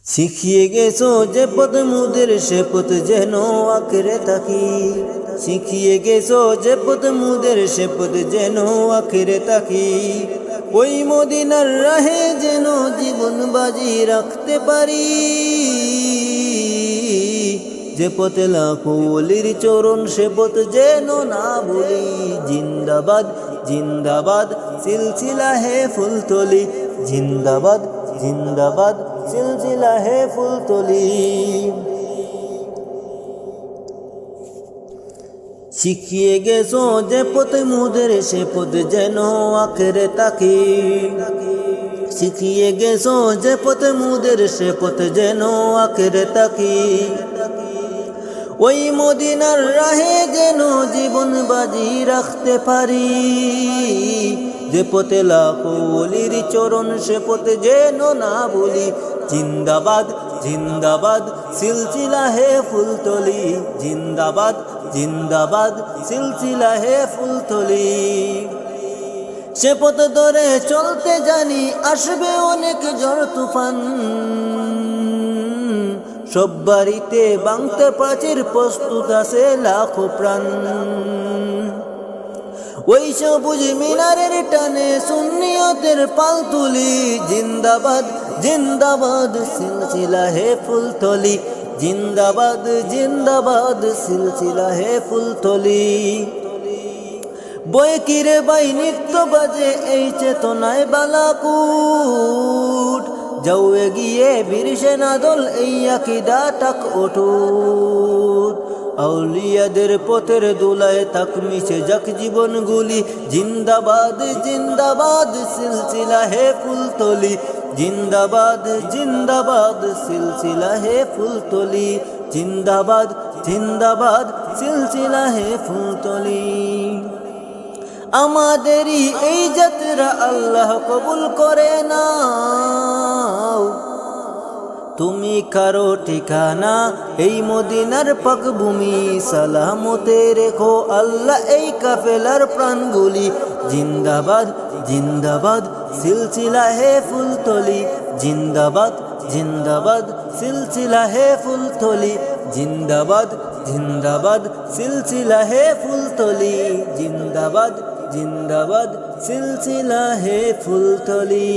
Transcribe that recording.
শিখিয়ে গেছো যে পথ মুদের সে পথ যেন আঁকড়ে থাকি। শিখিয়ে গেছো যে পথ মুদের সে পথ যেন আঁকড়ে থাকি। ওই মদিনার রাহে যেন জীবন বাজি রাখতে পারি। যে পথে লাখো ওলির চরণ সে পথ যেন না ভুলি। জিন্দাবাদ জিন্দাবাদ সিলসিলা হে ফুলতলি। জিন্দাবাদ জিন্দাবাদ সিলসিলা হে ফুলতলি। শিখিয়ে গেছো যে পথ মুদের সে পথ যেন আঁকড়ে থাকি। শিখিয়ে গেছো যে পথ মুদের সে পথ যেন আঁকড়ে থাকি। ওই মদিনার রাহে যেন জীবন বাজি রাখতে পারি। যে পথে লাখো ওলির চরণ সে পথে যেন না ভুলি। জিন্দাবাদ জিন্দাবাদ সিলসিলা হে ফুলতলি। জিন্দাবাদ জিন্দাবাদ সিলসিলা হে ফুলতলি। সে পথ ধরে চলতে জানি আসবে অনেক ঝড় তুফান। সব বাড়িতে ভাঙতে প্রাচীর প্রস্তুত আছে লাখো প্রাণ। ওই সবুজ মিনারের টানে সুন্নিয়তের পাল তুলি। জিন্দাবাদ জিন্দাবাদ সিলসিলা হে ফুলতলি। জিন্দাবাদ জিন্দাবাদ সিলসিলা হে ফুলতলি। বই কিরে বাই নিত্য বাজে এই চেতনায় বালাকুট। যাও এগিয়ে বীর সেনা দল এই আকিদা তাক অটুট। আউলিয়াদের পথের দোলায় তাক মিশে যাক জীবনগুলি। জিন্দাবাদ জিন্দাবাদ সিলসিলা হে ফুলতলি। জিন্দাবাদ জিন্দাবাদ সিলসিলা হে ফুলতলি। জিন্দাবাদ জিন্দাবাদ সিলসিলা হে ফুলতলি। আমাদেরই এই যাত্রা আল্লাহ কবুল করে নাও। তুমি কারো ঠিকানা এই মদিনার পাক ভূমি। সালামতে রেখো আল্লাহ এই কাফেলার প্রাণগুলি। জিন্দাবাদ জিন্দাবাদ সিলসিলা হে ফুলতলি। জিন্দাবাদ জিন্দাবাদ সিলসিলা হে ফুলতলি। জিন্দাবাদ জিন্দাবাদ সিলসিলা হে ফুলতলি। জিন্দাবাদ জিন্দাবাদ সিলসিলা হে ফুলতলি।